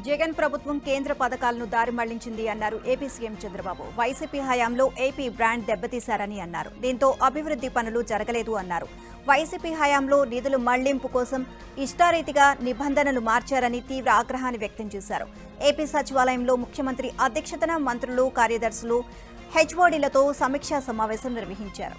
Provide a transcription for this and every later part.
జగన్ ప్రభుత్వం కేంద్ర పథకాలను దారి మళ్లించింది అన్నారు ఏపీ సీఎం చంద్రబాబు. వైసీపీ హయాంలో ఏపీ బ్రాండ్ దెబ్బతీశారని అన్నారు. దీంతో అభివృద్ధి పనులు జరగలేదు అన్నారు. వైసీపీ హయాంలో నిధుల మళ్లింపు కోసం ఇష్టారీతిగా నిబంధనలు మార్చారని తీవ్ర ఆగ్రహాన్ని వ్యక్తం చేశారు. ఏపీ సచివాలయంలో ముఖ్యమంత్రి అధ్యక్షతన మంత్రులు, కార్యదర్శులు, హెచ్ఓడీలతో సమీక్షా సమావేశం నిర్వహించారు.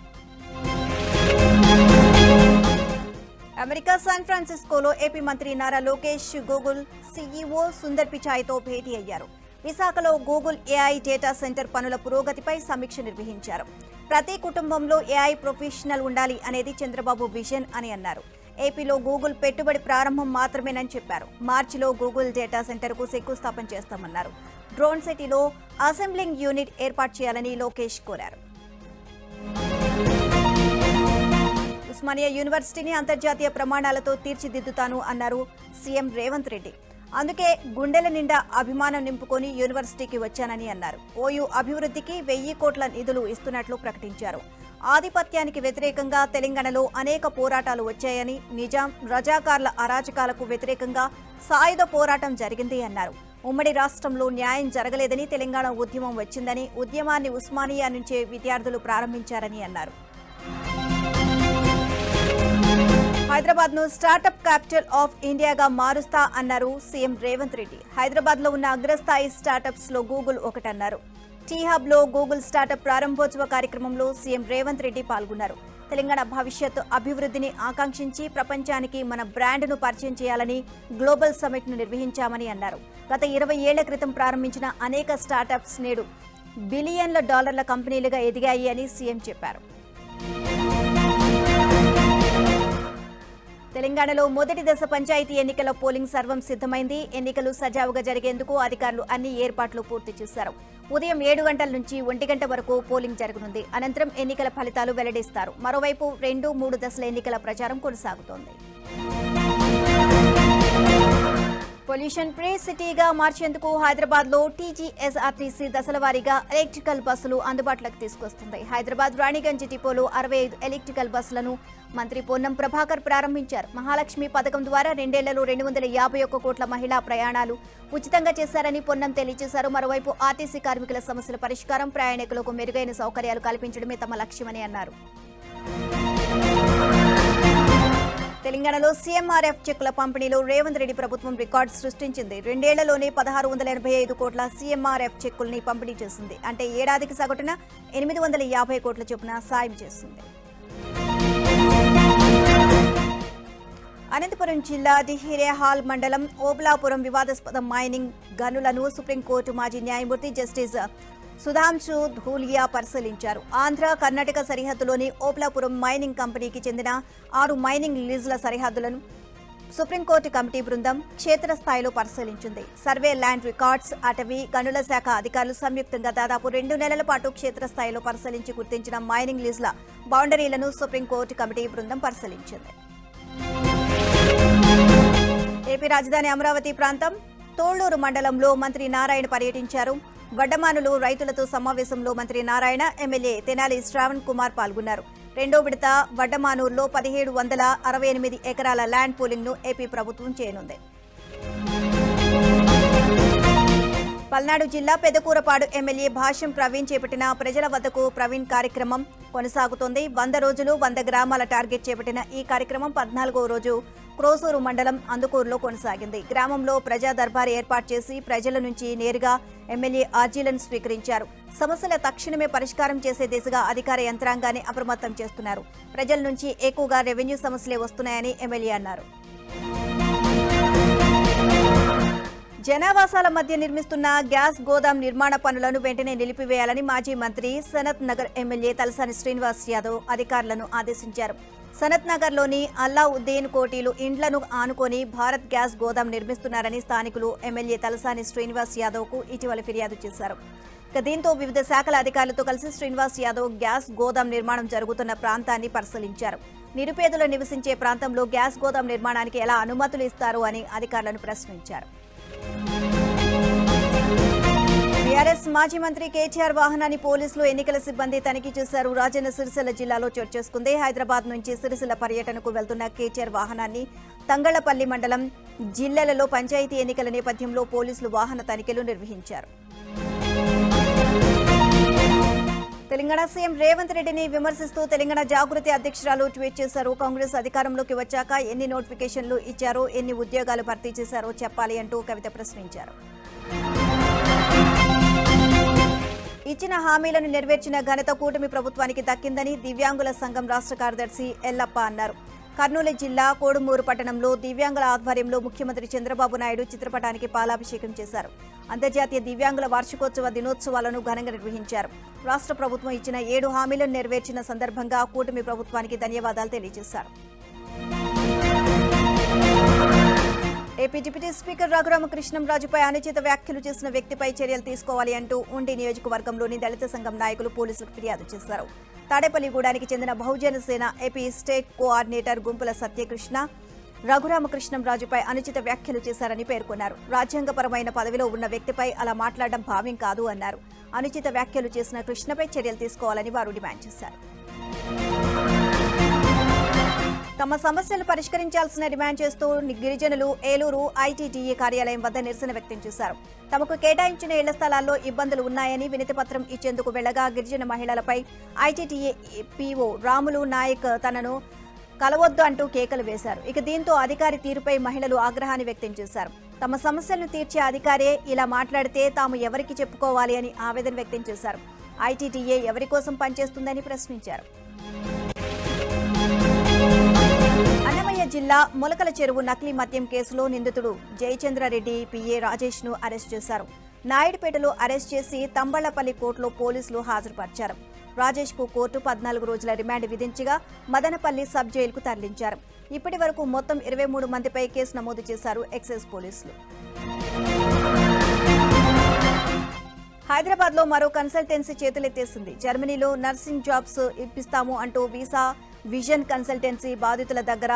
అమెరికా శాన్ ఫ్రాన్సిస్కోలో ఏపీ మంత్రి నారా లోకేష్ గూగుల్ సీఈఓ సుందర్ పిచాయ్తో భేటీ అయ్యారు. విశాఖలో గూగుల్ ఏఐ డేటా సెంటర్ పనుల పురోగతిపై సమీక్ష నిర్వహించారు. ప్రతి కుటుంబంలో ఏఐ ప్రొఫెషనల్ ఉండాలి అనేది చంద్రబాబు విజన్ అని అన్నారు. ఏపీలో గూగుల్ పెట్టుబడి ప్రారంభం మాత్రమేనని చెప్పారు. మార్చిలో గూగుల్ డేటా సెంటర్కు శంకుస్థాపన చేస్తామన్నారు. డ్రోన్ సిటీలో అసెంబ్లింగ్ యూనిట్ ఏర్పాటు చేయాలని లోకేష్ కోరారు. ఉస్మానియా యూనివర్సిటీని అంతర్జాతీయ ప్రమాణాలతో తీర్చిదిద్దుతాను అన్నారు సీఎం రేవంత్ రెడ్డి. అందుకే గుండెల నిండా అభిమానం నింపుకొని యూనివర్సిటీకి వచ్చానని అన్నారు. ఓయూ అభివృద్ధికి 1000 కోట్ల నిధులు ఇస్తున్నట్లు ప్రకటించారు. ఆధిపత్యానికి వ్యతిరేకంగా తెలంగాణలో అనేక పోరాటాలు వచ్చాయని, నిజాం రజాకార్ల అరాచకాలకు వ్యతిరేకంగా సాయుధ పోరాటం జరిగింది అన్నారు. ఉమ్మడి రాష్ట్రంలో న్యాయం జరగలేదని తెలంగాణ ఉద్యమం వచ్చిందని, ఉద్యమాన్ని ఉస్మానియా నుంచే విద్యార్థులు ప్రారంభించారని అన్నారు. హైదరాబాద్ ను స్టార్టప్ క్యాపిటల్ ఆఫ్ ఇండియాగా మారుస్తా అన్నారు సీఎం రేవంత్ రెడ్డి. హైదరాబాద్ లో ఉన్న అగ్రస్థాయి స్టార్టప్స్ లో గూగుల్ ఒకటన్నారు. టీ హబ్ లో గూగుల్ స్టార్టప్ ప్రారంభోత్సవ కార్యక్రమంలో సీఎం రేవంత్ రెడ్డి పాల్గొన్నారు. తెలంగాణ భవిష్యత్తు అభివృద్ధిని ఆకాంక్షించి ప్రపంచానికి మన బ్రాండ్ను పరిచయం చేయాలని గ్లోబల్ సమ్మిట్ ను నిర్వహించామని అన్నారు. గత 20 ఏళ్ల క్రితం ప్రారంభించిన అనేక స్టార్టప్స్ నేడు బిలియన్ల డాలర్ల కంపెనీలుగా ఎదిగాయి అని సీఎం చెప్పారు. తెలంగాణలో మొదటి దశ పంచాయతీ ఎన్నికల పోలింగ్ సర్వం సిద్ధమైంది. ఎన్నికలు సజావుగా జరిగేందుకు అధికారులు అన్ని ఏర్పాట్లు పూర్తి చేశారు. ఉదయం 7 గంటల నుంచి 1 గంట వరకు పోలింగ్ జరగనుంది. అనంతరం ఎన్నికల ఫలితాలు వెల్లడిస్తారు. మరోవైపు 2, 3 దశల ఎన్నికల ప్రచారం కొనసాగుతోంది. పొల్యూషన్ ఫ్రీ సిటీగా మార్చేందుకు హైదరాబాద్ లో టీజీఎస్ఆర్టీసీ దశల వారీగా ఎలక్ట్రికల్ బస్సులు అందుబాటులోకి తీసుకొస్తుంది. హైదరాబాద్ రాణిగంజ్ డిపోలో 65 ఎలక్ట్రికల్ బస్సులను మంత్రి పొన్నం ప్రభాకర్ ప్రారంభించారు. మహాలక్ష్మి పథకం ద్వారా 2 ఏళ్లలో 251 కోట్ల మహిళా ప్రయాణాలు ఉచితంగా చేశారని పొన్నం తెలియజేశారు. మరోవైపు ఆర్టీసీ కార్మికుల సమస్యల పరిష్కారం, ప్రయాణికులకు మెరుగైన సౌకర్యాలు కల్పించడమే తమ లక్ష్యమని అన్నారు. తెలంగాణలో సీఎంఆర్ఎఫ్ చెక్కుల పంపిణీలో రేవంత్ రెడ్డి ప్రభుత్వం రికార్డు సృష్టించింది. 2 ఏళ్లలోనే 1685 కోట్ల సీఎంఆర్ఎఫ్ చెక్కుల్ని పంపిణీ చేసింది. అంటే ఏడాదికి సగటున 850 కోట్ల చొప్పున సాయం చేస్తుంది. అనంతపురం జిల్లా దిహిరేహాల్ మండలం ఓబులాపురం వివాదాస్పద మైనింగ్ గనులను సుప్రీంకోర్టు మాజీ న్యాయమూర్తి జస్టిస్ సుధాంశు ధూలియా పరిశీలించారు. ఆంధ్ర, కర్ణాటక సరిహద్దులోని ఓబులాపురం మైనింగ్ కంపెనీకి చెందిన 6 మైనింగ్ లీజుల సరిహద్దులను సుప్రీంకోర్టు కమిటీ బృందం క్షేత్రస్థాయిలో పరిశీలించింది. సర్వే ల్యాండ్ రికార్డ్స్, అటవీ, గనుల శాఖ అధికారులు సంయుక్తంగా దాదాపు 2 నెలల పాటు క్షేత్రస్థాయిలో పరిశీలించి గుర్తించిన మైనింగ్ లీజుల బౌండరీలను సుప్రీంకోర్టు కమిటీ బృందం పరిశీలించింది. ఏపీ రాజధాని అమరావతి ప్రాంతం తోళ్లూరు మండలంలో మంత్రి నారాయణ పర్యటించారు. వడ్డమానులు రైతులతో సమావేశంలో మంత్రి నారాయణ, ఎమ్మెల్యే తెనాలి శ్రావణ్ కుమార్ పాల్గొన్నారు. 2వ విడత వడ్డమానూరులో 1768 ఎకరాల ల్యాండ్ పూలింగ్ ను ఏపీ ప్రభుత్వం చేయనుంది. పల్నాడు జిల్లా పెదకూరపాడు ఎమ్మెల్యే భాష్యం ప్రవీణ్ చేపట్టిన ప్రజల వద్దకు ప్రవీణ్ కార్యక్రమం కొనసాగుతోంది. 100 రోజులు 100 గ్రామాల టార్గెట్ చేపట్టిన ఈ కార్యక్రమం 14వ రోజు క్రోసూరు మండలం అందుకూరులో కొనసాగింది. గ్రామంలో ప్రజా దర్బార్ ఏర్పాటు చేసి ప్రజల నుంచి నేరుగా ఎమ్మెల్యే అర్జీలను స్వీకరించారు. సమస్యల తక్షణమే పరిష్కారం చేసే దిశగా అధికార యంత్రాంగాన్ని అప్రమత్తం చేస్తున్నారు. ప్రజల నుంచి ఎక్కువగా రెవెన్యూ సమస్యలే వస్తున్నాయని ఎమ్మెల్యే అన్నారు. జనావాసాల మధ్య నిర్మిస్తున్న గ్యాస్ గోదాం నిర్మాణ పనులను వెంటనే నిలిపివేయాలని మాజీ మంత్రి సనత్ నగర్ ఎమ్మెల్యే తలసాని శ్రీనివాస్ యాదవ్ అధికారులను ఆదేశించారు. సనత్ నగర్లోని అల్లావుద్దీన్ కోటీలు ఇండ్లను ఆనుకొని భారత్ గ్యాస్ గోదాం నిర్మిస్తున్నారని స్థానికులు ఎమ్మెల్యే తలసాని శ్రీనివాస్ యాదవ్కు ఇటీవల ఫిర్యాదు చేశారు. దీంతో వివిధ శాఖల అధికారులతో కలిసి శ్రీనివాస్ యాదవ్ గ్యాస్ గోదాం నిర్మాణం జరుగుతున్న ప్రాంతాన్ని పరిశీలించారు. నిరుపేదలు నివసించే ప్రాంతంలో గ్యాస్ గోదాం నిర్మాణానికి ఎలా అనుమతులు ఇస్తారు అని అధికారులను ప్రశ్నించారు. టీఆర్ఎస్ మాజీ మంత్రి కేటీఆర్ వాహనాన్ని పోలీసులు, ఎన్నికల సిబ్బంది తనిఖీ చేశారు. రాజన్న సిరిసిల్ల జిల్లాలో చోటు చేసుకుంది. హైదరాబాద్ నుంచి సిరిసిల్ల పర్యటనకు వెళ్తున్న కేటీఆర్ వాహనాన్ని తంగళ్లపల్లి మండలం జిల్లాలలో పంచాయతీ ఎన్నికల నేపథ్యంలో పోలీసులు వాహన తనిఖీలు నిర్వహించారు. తెలంగాణ సీఎం రేవంత్ రెడ్డిని విమర్శిస్తూ తెలంగాణ జాగృతి అధ్యక్షురాలు ట్వీట్ చేశారు. కాంగ్రెస్ అధికారంలోకి వచ్చాక ఎన్ని నోటిఫికేషన్లు ఇచ్చారో, ఎన్ని ఉద్యోగాలు భర్తీ చేశారో చెప్పాలి అంటూ కవిత ప్రశ్నించారు. ఇచ్చిన హామీలను నెరవేర్చిన ఘనత కూటమి ప్రభుత్వానికి దక్కిందని దివ్యాంగుల సంఘం రాష్ట్ర కార్యదర్శి ఎల్లప్ప అన్నారు. కర్నూలు జిల్లా కోడుమూరు పట్టణంలో దివ్యాంగుల ఆధ్వర్యంలో ముఖ్యమంత్రి చంద్రబాబు నాయుడు చిత్రపటానికి పాలాభిషేకం చేశారు. అంతర్జాతీయ దివ్యాంగుల వార్షికోత్సవ దినోత్సవాలను ఘనంగా నిర్వహించారు. రాష్ట్ర ప్రభుత్వం ఇచ్చిన 7 హామీలను నెరవేర్చిన సందర్భంగా కూటమి ప్రభుత్వానికి ధన్యవాదాలు తెలియజేశారు. ఏపీ డిప్యూటీ స్పీకర్ రఘురామకృష్ణంరాజుపై అనుచిత వ్యాఖ్యలు చేసిన వ్యక్తిపై చర్యలు తీసుకోవాలి అంటూ ఉండి నియోజకవర్గంలోని దళిత సంఘం నాయకులు పోలీసులకు ఫిర్యాదు చేశారు. తాడేపల్లిగూడానికి చెందిన బహుజన సేన ఏపీ స్టేట్ కోఆర్డినేటర్ గుంపుల సత్యకృష్ణ రఘురామకృష్ణంరాజుపై అనుచిత వ్యాఖ్యలు చేశారని పేర్కొన్నారు. రాజ్యాంగపరమైన పదవిలో ఉన్న వ్యక్తిపై అలా మాట్లాడడం భావ్యం కాదు అన్నారు. అనుచిత వ్యాఖ్యలు చేసిన కృష్ణపై చర్యలు తీసుకోవాలని వారు డిమాండ్ చేశారు. తమ సమస్యలు పరిష్కరించాల్సిన డిమాండ్ చేస్తూ గిరిజనులు ఏలూరు ఐటీడీఏ కార్యాలయం వద్ద నిరసన వ్యక్తం చేశారు. తమకు కేటాయించిన ఇళ్ల స్థలాల్లో ఇబ్బందులు ఉన్నాయని వినతిపత్రం ఇచ్చేందుకు వెళ్లగా గిరిజన మహిళలపై ఐటీడీఏ పీఓ రాములు నాయక్ తనను కలవొద్దు అంటూ కేకలు వేశారు. ఇక దీంతో అధికారి తీరుపై మహిళలు ఆగ్రహాన్ని వ్యక్తం చేశారు. తమ సమస్యలను తీర్చే అధికారే ఇలా మాట్లాడితే తాము ఎవరికి చెప్పుకోవాలి అని ఆవేదన వ్యక్తం చేశారు. ఐటీడీఏ ఎవరి కోసం పనిచేస్తుందని ప్రశ్నించారు. అన్నమయ్య జిల్లా మొలకల చెరువు నకిలీ మద్యం కేసులో నిందితుడు జయచంద్రారెడ్డి పిఏ రాజేష్ ను అరెస్ట్ చేశారు. నాయుడుపేటలో అరెస్ట్ చేసి తంబళ్లపల్లి కోర్టులో పోలీసులు హాజరుపరిచారు. రాజేష్ కు కోర్టు 14 రోజుల రిమాండ్ విధించగా మదనపల్లి సబ్ జైలుకు తరలించారు. ఇప్పటి వరకు మొత్తం 23 మందిపై కేసు నమోదు చేశారు ఎక్సైజ్ పోలీసులు. హైదరాబాద్ లో మరో కన్సల్టెన్సీ చేతులెత్తేసింది. జర్మనీలో నర్సింగ్ జాబ్స్ ఇప్పిస్తాము అంటూ వీసా విజన్ కన్సల్టెన్సీ బాధితుల దగ్గర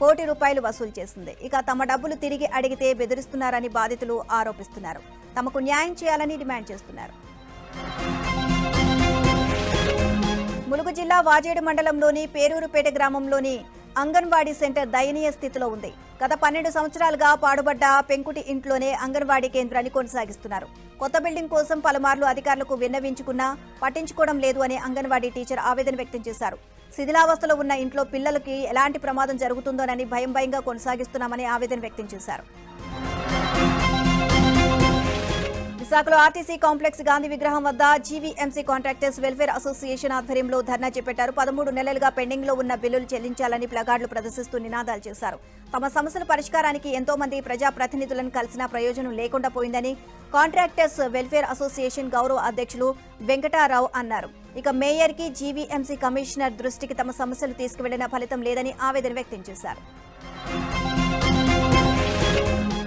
₹1 కోటి వసూలు చేసింది. ఇక తమ డబ్బులు తిరిగి అడిగితే బెదిరిస్తున్నారని బాధితులు ఆరోపిస్తున్నారు. తమకు న్యాయం చేయాలని డిమాండ్ చేస్తున్నారు. ములుగు జిల్లా వాజేడు మండలంలోని పేరూరుపేట గ్రామంలోని అంగన్వాడీ సెంటర్ దయనీయ స్థితిలో ఉంది. గత 12 సంవత్సరాలుగా పాడుబడ్డ పెంకుటి ఇంట్లోనే అంగన్వాడీ కేంద్రాన్ని కొనసాగిస్తున్నారు. కొత్త బిల్డింగ్ కోసం పలుమార్లు అధికారులకు విన్నవించుకున్నా పట్టించుకోవడం లేదు అని అంగన్వాడీ టీచర్ ఆవేదన వ్యక్తం చేశారు. శిథిలావస్థలో ఉన్న ఇంట్లో పిల్లలకి ఎలాంటి ప్రమాదం జరుగుతుందోనని భయంగా కొనసాగిస్తున్నామని ఆవేదన వ్యక్తం చేశారు. విశాఖలో ఆర్టీసీ కాంప్లెక్స్ గాంధీ విగ్రహం వద్ద జీవీఎంసీ కాంట్రాక్టర్స్ వెల్ఫేర్ అసోసియేషన్ ఆధ్వర్యంలో ధర్నా చేపట్టారు. 13 నెలలుగా పెండింగ్ లో ఉన్న బిల్లులు చెల్లించాలని ప్లగార్డులు ప్రదర్శిస్తూ నినాదాలు చేశారు. తమ సమస్యల పరిష్కారానికి ఎంతో మంది ప్రజాప్రతినిధులను కలిసినా ప్రయోజనం లేకుండా పోయిందని కాంట్రాక్టర్స్ వెల్ఫేర్ అసోసియేషన్ గౌరవ అధ్యక్షులు వెంకటారావు అన్నారు. ఇక మేయర్ కి జీవీఎంసీ కమిషనర్ దృష్టికి తమ సమస్యలు తీసుకువెళ్లిన ఫలితం లేదని ఆవేదన వ్యక్తం చేశారు.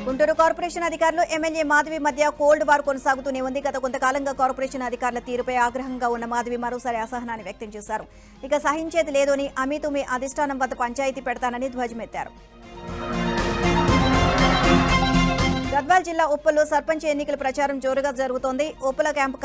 గుంటూరు కార్పొరేషన్ అధికారులు ఎమ్మెల్యే మాధవి మధ్య కోల్డ్ వార్ కొనసాగుతూనే ఉంది. గత కొంతకాలంగా కార్పొరేషన్ అధికారుల తీరుపై ఆగ్రహంగా ఉన్న మాధవి మరోసారి అసహనాన్ని వ్యక్తం చేశారు. ఇక సహించేది లేదని అమీతుమి అధిష్టానం వద్ద పంచాయతీ పెడతానని ధ్వజమెత్తారు. గద్వాల్ జిల్లా ఉప్పల్లో సర్పంచ్ ఎన్నికల ప్రచారం జోరుగా జరుగుతోంది. ఉప్పల క్యాంప్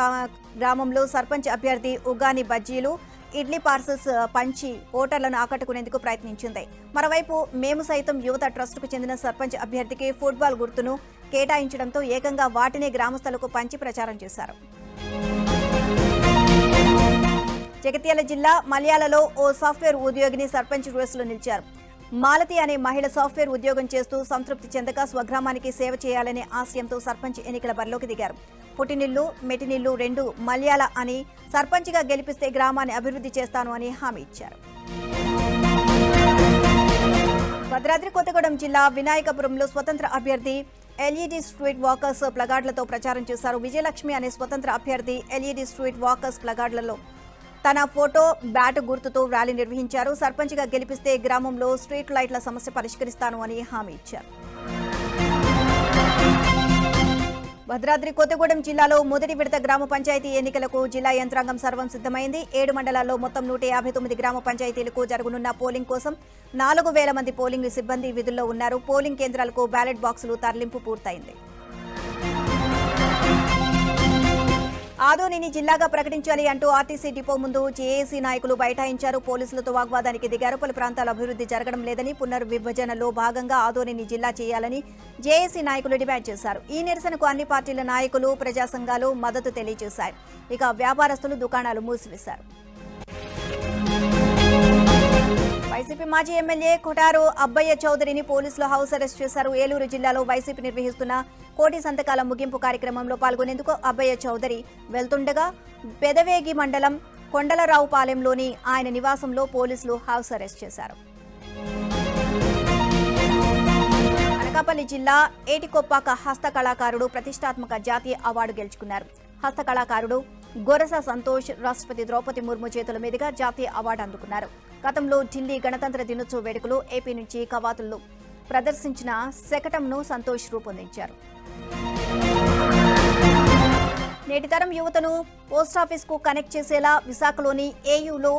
గ్రామంలో సర్పంచ్ అభ్యర్థి ఉగాని బజ్జీలు ఇడ్లీ పార్సల్స్ పంచి ఓటర్లను ఆకట్టుకునేందుకు ప్రయత్నించింది. మరోవైపు మేము సైతం యువత ట్రస్టుకు చెందిన సర్పంచ్ అభ్యర్థికి ఫుట్బాల్ గుర్తును కేటాయించడంతో ఏకంగా వాటినే గ్రామస్తులకు పంచి ప్రచారం చేశారు. జగిత్యాల జిల్లా మల్యాలలో ఓ సాఫ్ట్వేర్ ఉద్యోగిని సర్పంచ్ రేసులో నిలిచారు. మాలతి అనే మహిళ సాఫ్ట్వేర్ ఉద్యోగం చేస్తూ సంతృప్తి చెందక స్వగ్రామానికి సేవ చేయాలనే ఆశయంతో సర్పంచ్ ఎన్నికల బరిలోకి దిగారు. పుట్టినిల్లు మెటినిల్లు 2 మల్యాల అని సర్పంచ్గా గెలిపిస్తే గ్రామాన్ని అభివృద్ధి చేస్తాను అని హామీ ఇచ్చారు. భద్రాద్రి కొత్తగూడెం జిల్లా వినాయకపురంలో స్వతంత్ర అభ్యర్థి ఎల్ఈడి స్ట్రీట్ వాకర్స్ ప్లగార్డులతో ప్రచారం చేశారు. విజయలక్ష్మి అనే స్వతంత్ర అభ్యర్థి ఎల్ఈడి స్ట్రీట్ వాకర్స్ ప్లగార్డులలో తన ఫోటో బ్యాట్ గుర్తుతో ర్యాలీ నిర్వహించారు. సర్పంచ్గా గెలిపిస్తే గ్రామంలో స్ట్రీట్ లైట్ల సమస్య పరిష్కరిస్తాను అని హామీ ఇచ్చారు. భద్రాద్రి కొత్తగూడెం జిల్లాలో మొదటి విడత గ్రామ పంచాయతీ ఎన్నికలకు జిల్లా యంత్రాంగం సర్వం సిద్ధమైంది. 7 మండలాల్లో మొత్తం 159 గ్రామ పంచాయతీలకు జరగనున్న పోలింగ్ కోసం 4000 మంది పోలింగ్ సిబ్బంది విధుల్లో ఉన్నారు. పోలింగ్ కేంద్రాలకు బ్యాలెట్ బాక్సులు తరలింపు పూర్తయింది. ఆదోనిని జిల్లాగా ప్రకటించాలి అంటూ ఆర్టీసీ డిపో ముందు జేఏసీ నాయకులు బైఠాయించారు. పోలీసులతో వాగ్వాదానికి దిగారు. పలు ప్రాంతాల అభివృద్ధి జరగడం లేదని, పునర్విభజనలో భాగంగా ఆదోనిని జిల్లా చేయాలని జేఏసీ నాయకులు డిమాండ్ చేశారు. ఈ నిరసనకు అన్ని పార్టీల నాయకులు, ప్రజా సంఘాలు మద్దతు తెలియజేశారు. ఇక వ్యాపారస్తులు దుకాణాలు మూసివేశారు. వైసీపీ మాజీ ఎమ్మెల్యే కొటారు అబ్బయ్య చౌదరిని పోలీసులు హౌస్ అరెస్ట్ చేశారు. ఏలూరు జిల్లాలో వైసీపీ నిర్వహిస్తున్న కోటి సంతకాల ముగింపు కార్యక్రమంలో పాల్గొనేందుకు అబ్బయ్య చౌదరి వెళ్తుండగా పెదవేగి మండలం కొండలరావుపాలెంలోని ఆయన నివాసంలో పోలీసులు హౌస్ అరెస్ట్ చేశారు. అనకాపల్లి జిల్లా ఏటికొప్పాక హస్తకళాకారుడు ప్రతిష్టాత్మక జాతీయ అవార్డు గెలుచుకున్నారు. హస్తకళాకారుడు గొరస సంతోష్ రాష్ట్రపతి ద్రౌపది ముర్ము చేతుల మీదుగా జాతీయ అవార్డు అందుకున్నారు. గతంలో ఢిల్లీ గణతంత్ర దినోత్సవ వేడుకలు ఏపీ నుంచి కవాతుల్లో ప్రదర్శించిన శకటంను సంతోష్ రూపొందించారు. నేటి తరం యువతను పోస్టాఫీస్కు కనెక్ట్ చేసేలా విశాఖలోని ఏయూలో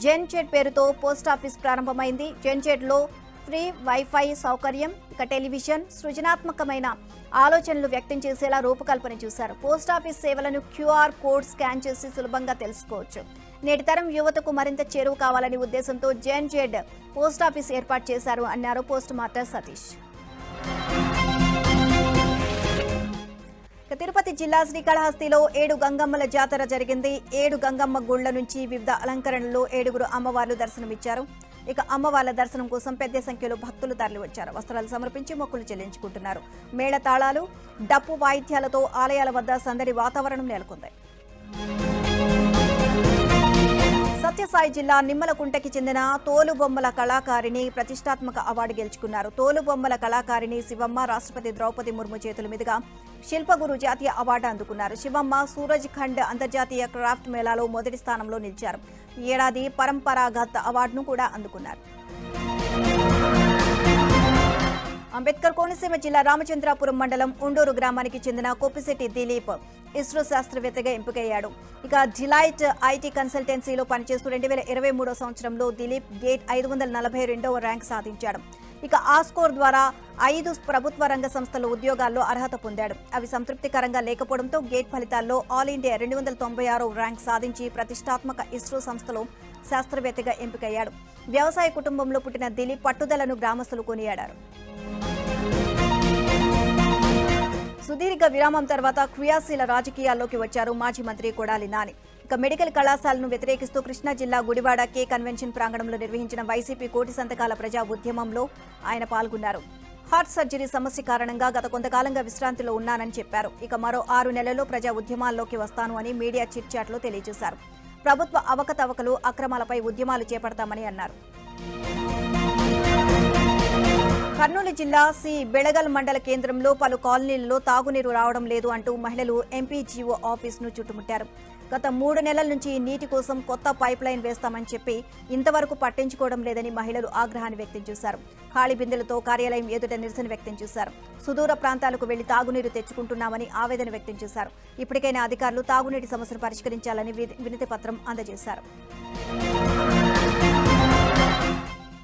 జెన్జెడ్ పేరుతో పోస్టాఫీస్ ప్రారంభమైంది. జెన్జెడ్లో ఫ్రీ వైఫై సౌకర్యం, ఇక టెలివిజన్, సృజనాత్మకమైన ఆలోచనలు వ్యక్తం చేసేలా రూపకల్పన చేశారు. పోస్టాఫీస్ సేవలను క్యూఆర్ కోడ్ స్కాన్ చేసి సులభంగా తెలుసుకోవచ్చు. నేటి తరం యువతకు మరింత చేరువ కావాలనే ఉద్దేశంతో జెన్జెడ్ పోస్టాఫీస్ ఏర్పాటు చేశారు అన్నారు పోస్ట్ మాస్టర్ సతీష్. తిరుపతి జిల్లా శ్రీకాళహస్తిలో 7 గంగమ్మల జాతర జరిగింది. 7 గంగమ్మ గుళ్ల నుంచి వివిధ అలంకరణలో 7 అమ్మవార్లు దర్శనమిచ్చారు. ఇక అమ్మవార్ల దర్శనం కోసం పెద్ద సంఖ్యలో భక్తులు తరలివచ్చారు. వస్త్రాలు సమర్పించి మొక్కులు చెల్లించుకుంటున్నారు. మేళ తాళాలు, డప్పు వాయిద్యాలతో ఆలయాల వద్ద సందడి వాతావరణం నెలకొంది. సత్యసాయి జిల్లా నిమ్మలకుంటకి చెందిన తోలుబొమ్మల కళాకారిణి ప్రతిష్టాత్మక అవార్డు గెలుచుకున్నారు. తోలుబొమ్మల కళాకారిణి శివమ్మ రాష్ట్రపతి ద్రౌపది ముర్ము చేతుల మీదుగా శిల్పగురు జాతీయ అవార్డు అందుకున్నారు. శివమ్మ సూరజ్ ఖండ్ అంతర్జాతీయ క్రాఫ్ట్ మేళాలో మొదటి స్థానంలో నిలిచారు. ఈ ఏడాది పరంపరాగత్ అవార్డును కూడా అందుకున్నారు. అంబేద్కర్ కోనసీమ జిల్లా రామచంద్రాపురం మండలం ఉండూరు గ్రామానికి చెందిన కొప్పిశెట్టి దిలీప్ ఇస్రో శాస్త్రవేత్తగా ఎంపికయ్యాడు. ఇక డిలైట్ ఐటీ కన్సల్టెన్సీలో పనిచేస్తూ 2023 సంవత్సరంలో దిలీప్ గేట్ 542వ ర్యాంక్ సాధించాడు. ఇక ఆ స్కోర్ ద్వారా 5 ప్రభుత్వ రంగ సంస్థల ఉద్యోగాల్లో అర్హత పొందాడు. అవి సంతృప్తికరంగా లేకపోవడంతో గేట్ ఫలితాల్లో ఆల్ ఇండియా 296వ ర్యాంక్ సాధించి ప్రతిష్టాత్మక ఇస్రో సంస్థలో శాస్త్రవేత్తగా ఎంపికయ్యాడు. వ్యవసాయ కుటుంబంలో పుట్టిన దిలీప్ పట్టుదలను గ్రామస్తులు కొనియాడారు. సుదీర్ఘ విరామం తర్వాత క్రియాశీల రాజకీయాల్లోకి వచ్చారు మాజీ మంత్రి కొడాలి నాని. ఇక మెడికల్ కళాశాలను వ్యతిరేకిస్తూ కృష్ణా జిల్లా గుడివాడ కే కన్వెన్షన్ ప్రాంగణంలో నిర్వహించిన వైసీపీ కోటి సంతకాల ప్రజా ఉద్యమంలో ఆయన పాల్గొన్నారు. హార్ట్ సర్జరీ సమస్య కారణంగా గత కొంతకాలంగా విశ్రాంతిలో ఉన్నానని చెప్పారు. ఇక మరో 6 నెలల్లో ప్రజా ఉద్యమాల్లోకి వస్తాను అని మీడియా చిట్చాట్లో తెలియజేశారు. ప్రభుత్వ అవకతవకలు, అక్రమాలపై ఉద్యమాలు చేపడతామని అన్నారు. కర్నూలు జిల్లా సి బెళగల్ మండల కేంద్రంలో పలు కాలనీలలో తాగునీరు రావడం లేదు అంటూ మహిళలు ఎంపీజీఓ ఆఫీసును చుట్టుముట్టారు. గత 3 నెలల నుంచి నీటి కోసం కొత్త పైప్ లైన్ వేస్తామని చెప్పి ఇంతవరకు పట్టించుకోవడం లేదని మహిళలు ఆగ్రహాన్ని వ్యక్తం చేశారు. ఖాళీ బిందెలతో కార్యాలయం ఎదుట నిరసన వ్యక్తం చేశారు. సుదూర ప్రాంతాలకు వెళ్లి తాగునీరు తెచ్చుకుంటున్నామని ఆవేదన వ్యక్తం చేశారు. ఇప్పటికైనా అధికారులు తాగునీటి సమస్యను పరిష్కరించాలని వినతి పత్రం అందజేశారు.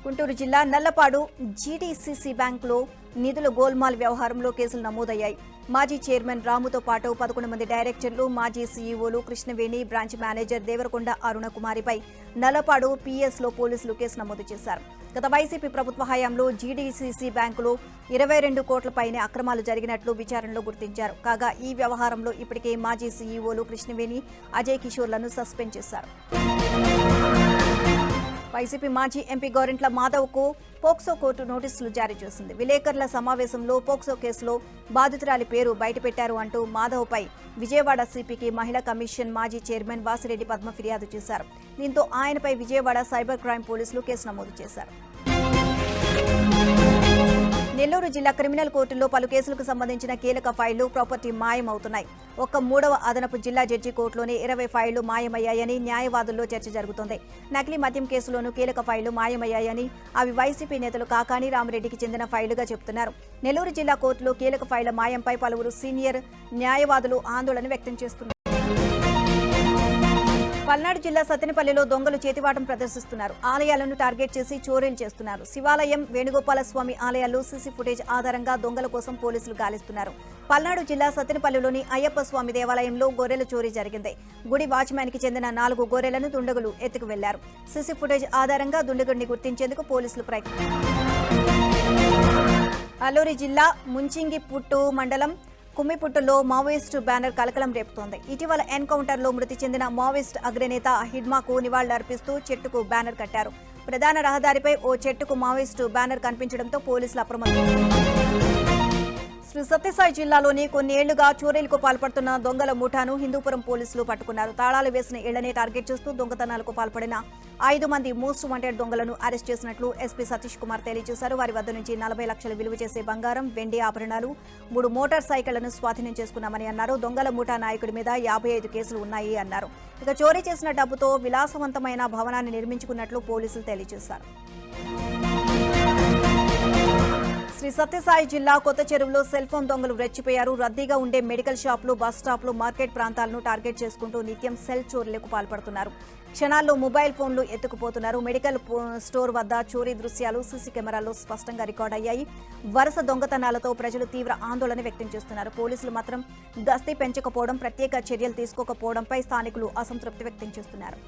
గుంటూరు జిల్లా నల్లపాడు జీడీసీసీ బ్యాంకులో నిధుల గోల్మాల్ వ్యవహారంలో కేసులు నమోదయ్యాయి. మాజీ చైర్మన్ రాముతో పాటు 11 మంది డైరెక్టర్లు, మాజీ సీఈఓలు కృష్ణవేణి, బ్రాంచ్ మేనేజర్ దేవరకొండ అరుణకుమారిపై నల్లపాడు పీఎస్లో పోలీసులు కేసు నమోదు చేశారు. గత వైసీపీ ప్రభుత్వ హయాంలో జీడీసీసీ బ్యాంకులో 22 కోట్లపైనే అక్రమాలు జరిగినట్లు విచారణలో గుర్తించారు. కాగా ఈ వ్యవహారంలో ఇప్పటికే మాజీ సీఈఓలు కృష్ణవేణి, అజయ్ కిషోర్లను సస్పెండ్ చేశారు. వైసీపీ మాజీ ఎంపీ గోరింట్ల మాధవ్కు పోక్సో కోర్టు నోటీసులు జారీ చేసింది. విలేకరుల సమావేశంలో పోక్సో కేసులో బాధితురాలి పేరు బయటపెట్టారు అంటూ మాధవ్పై విజయవాడ సిపికి మహిళా కమిషన్ మాజీ చైర్మన్ వాసిరెడ్డి పద్మ ఫిర్యాదు చేశారు. దీంతో ఆయనపై విజయవాడ సైబర్ క్రైమ్ పోలీసులు కేసు నమోదు చేశారు. నెల్లూరు జిల్లా క్రిమినల్ కోర్టులో పలు కేసులకు సంబంధించిన కీలక ఫైళ్లు, ప్రాపర్టీ మాయమవుతున్నాయి. ఒక్క 3వ అదనపు జిల్లా జడ్జి కోర్టులోనే 20 ఫైళ్లు మాయమయ్యాయని న్యాయవాదుల్లో చర్చ జరుగుతోంది. నకిలీ మద్యం కేసులోనూ కీలక ఫైళ్లు మాయమయ్యాయని, అవి వైసీపీ నేతలు కాకాని రామిరెడ్డికి చెందిన ఫైళ్లుగా చెబుతున్నారు. నెల్లూరు జిల్లా కోర్టులో కీలక ఫైళ్ల మాయంపై పలువురు సీనియర్ న్యాయవాదులు ఆందోళన వ్యక్తం చేస్తున్నారు. పల్నాడు జిల్లా సత్తెనపల్లిలో దొంగలు చేతివాటం ప్రదర్శిస్తున్నారు. ఆలయాలను టార్గెట్ చేసి చోరీలు చేస్తున్నారు. శివాలయం, వేణుగోపాల స్వామి ఆలయాల్లో సీసీ ఫుటేజ్ ఆధారంగా దొంగల కోసం పోలీసులు గాలిస్తున్నారు. పల్నాడు జిల్లా సత్తెనపల్లిలోని అయ్యప్ప స్వామి దేవాలయంలో గొర్రెల చోరీ జరిగింది. గుడి వాచ్మ్యాన్కి చెందిన 4 గొర్రెలను దుండగులు ఎత్తుకు వెళ్లారు. సీసీ ఫుటేజ్ ఆధారంగా దుండగుడిని గుర్తించేందుకు పోలీసులు అల్లూరి జిల్లా ముంచింగిపుట్టు మండలం కుమ్మిపుట్టులో మావోయిస్టు బ్యానర్ కలకలం రేపుతోంది. ఇటీవల ఎన్కౌంటర్లో మృతి చెందిన మావోయిస్ట్ అగ్రనేత హిడ్మాకు నివాళులర్పిస్తూ చెట్టుకు బ్యానర్ కట్టారు. ప్రధాన రహదారిపై ఓ చెట్టుకు మావోయిస్టు బ్యానర్ కనిపించడంతో పోలీసులు అప్రమత్తమయ్యారు. శ్రీ సత్యసాయి జిల్లాలోని కొన్ని ఏళ్లుగా చోరీలకు పాల్పడుతున్న దొంగల ముఠాను హిందూపురం పోలీసులు పట్టుకున్నారు. తాళాలు వేసిన ఇళ్లనే టార్గెట్ చేస్తూ దొంగతనాలకు పాల్పడిన 5 మంది మోస్ట్ వాంటెడ్ దొంగలను అరెస్ట్ చేసినట్లు ఎస్పీ సతీష్ కుమార్ తెలియజేశారు. వారి వద్ద నుంచి 40 లక్షలు విలువ చేసే బంగారం, వెండి ఆభరణాలు, 3 మోటార్ సైకిళ్లను స్వాధీనం చేసుకున్నామని అన్నారు. దొంగల ముఠా నాయకుడి మీద 55 కేసులు ఉన్నాయి అన్నారు. ఇక చోరీ చేసిన డబ్బుతో విలాసవంతమైన భవనాన్ని నిర్మించుకున్నట్లు పోలీసులు తెలియజేశారు. శ్రీ సత్యసాయి జిల్లా కొత్త చెరువులో సెల్ ఫోన్ దొంగలు రెచ్చిపోయారు. రద్దీగా ఉండే మెడికల్ షాపులు, బస్ స్టాప్లు, మార్కెట్ ప్రాంతాలను టార్గెట్ చేసుకుంటూ నిత్యం సెల్ చోరీలకు పాల్పడుతున్నారు. క్షణాల్లో మొబైల్ ఫోన్లు ఎత్తుకుపోతున్నారు. మెడికల్ స్టోర్ వద్ద చోరీ దృశ్యాలు సీసీ కెమెరాల్లో స్పష్టంగా రికార్డ్ అయ్యాయి. వరుస దొంగతనాలతో ప్రజలు తీవ్ర ఆందోళన వ్యక్తం చేస్తున్నారు. పోలీసులు మాత్రం గస్తీ పెంచకపోవడం, ప్రత్యేక చర్యలు తీసుకోకపోవడంపై స్థానికులు అసంతృప్తి వ్యక్తం చేస్తున్నారు.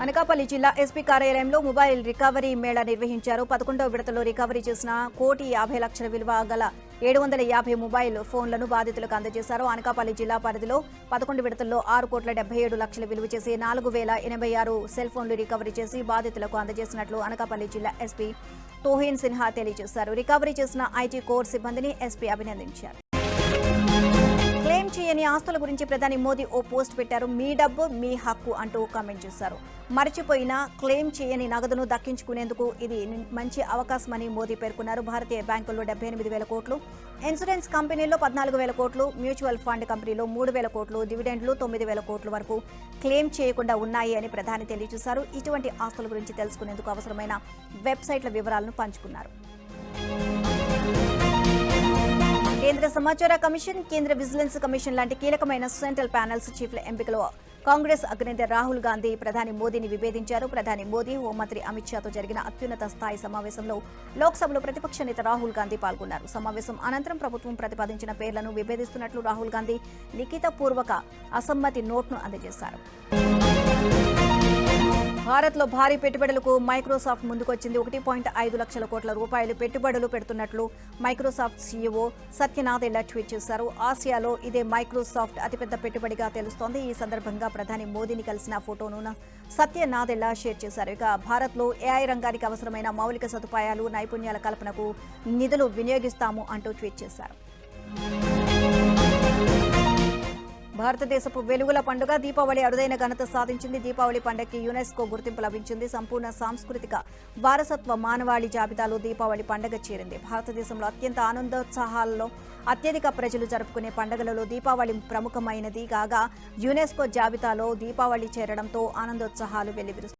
అనకాపల్లి జిల్లా ఎస్పీ కార్యాలయంలో మొబైల్ రికవరీ మేళా నిర్వహించారు. 11వ విడతలో రికవరీ చేసిన 1,50,00,000 విలువ గల 750 మొబైల్ ఫోన్లను బాధితులకు అందజేశారు. అనకాపల్లి జిల్లా పరిధిలో 11 విడతల్లో 6,77,00,000 విలువ చేసి 4,086 సెల్ ఫోన్లు రికవరీ చేసి బాధితులకు అందజేసినట్లు అనకాపల్లి జిల్లా ఎస్పీ తోహీన్ సిన్హా తెలియజేశారు. రికవరీ చేసిన ఐటీ కోర్ సిబ్బందిని ఎస్పీ అభినందించారు. క్లెయిమ్ చేయని ఆస్తుల గురించి ప్రధాని మోదీ ఓ పోస్ట్ పెట్టారు. మీ డబ్బు మీ హక్కు అంటూ కామెంట్ చేశారు. మర్చిపోయిన క్లెయిమ్ చేయని నగదును దక్కించుకునేందుకు ఇది మంచి అవకాశమని మోదీ పేర్కొన్నారు. భారతీయ బ్యాంకుల్లో 78,000 కోట్లు, ఇన్సూరెన్స్ కంపెనీల్లో 14,000 కోట్లు, మ్యూచువల్ ఫండ్ కంపెనీలో 3,000 కోట్లు, డివిడెండ్లు 9,000 కోట్ల వరకు క్లెయిమ్ చేయకుండా ఉన్నాయి అని ప్రధాని తెలియజేశారు. ఇటువంటి ఆస్తుల గురించి తెలుసుకునేందుకు అవసరమైన వెబ్సైట్ల వివరాలను పంచుకున్నారు. కేంద్ర సమాచార కమిషన్, కేంద్ర విజిలెన్స్ కమిషన్ లాంటి కీలకమైన సెంట్రల్ ప్యానెల్స్ చీఫ్ల ఎంపికలో కాంగ్రెస్ అగ్రనేత రాహుల్ గాంధీ ప్రధాని మోదీని విభేదించారు. ప్రధాని మోదీ, హోంమంత్రి అమిత్ షాతో జరిగిన అత్యున్నత స్థాయి సమావేశంలో లోక్సభలో ప్రతిపక్ష నేత రాహుల్ గాంధీ పాల్గొన్నారు. సమావేశం అనంతరం ప్రభుత్వం ప్రతిపాదించిన పేర్లను విభేదిస్తున్నట్లు రాహుల్ గాంధీ లిఖితపూర్వక అసమ్మతి నోట్ను అందజేశారు. భారత్లో భారీ పెట్టుబడులకు మైక్రోసాఫ్ట్ ముందుకొచ్చింది. 1.5 లక్షల కోట్ల రూపాయలు పెట్టుబడులు పెడుతున్నట్లు Microsoft CEO Satya Nadella tweet చేశారు. ఆసియాలో ఇదే మైక్రోసాఫ్ట్ అతిపెద్ద పెట్టుబడిగా తెలుస్తోంది. ఈ సందర్భంగా ప్రధాని మోదీని కలిసిన ఫోటోను సత్య నాదెళ్ల షేర్ చేశారు. ఇక భారత్లో ఏఐ రంగానికి అవసరమైన మౌలిక సదుపాయాలు, నైపుణ్యాల కల్పనకు నిధులు వినియోగిస్తాము అంటూ ట్వీట్ చేశారు. భారతదేశపు వెలుగుల పండుగ దీపావళి అరుదైన ఘనత సాధించింది. దీపావళి పండుగకి యునెస్కో గుర్తింపు లభించింది. సంపూర్ణ సాంస్కృతిక వారసత్వ మానవాళి జాబితాలో దీపావళి పండుగ చేరింది. భారతదేశంలో అత్యంత ఆనందోత్సాహాలలో అత్యధిక ప్రజలు జరుపుకునే పండుగలలో దీపావళి ప్రముఖమైనది కాగా యునెస్కో జాబితాలో దీపావళి చేరడంతో ఆనందోత్సాహాలు వెల్లివిరుస్తాయి.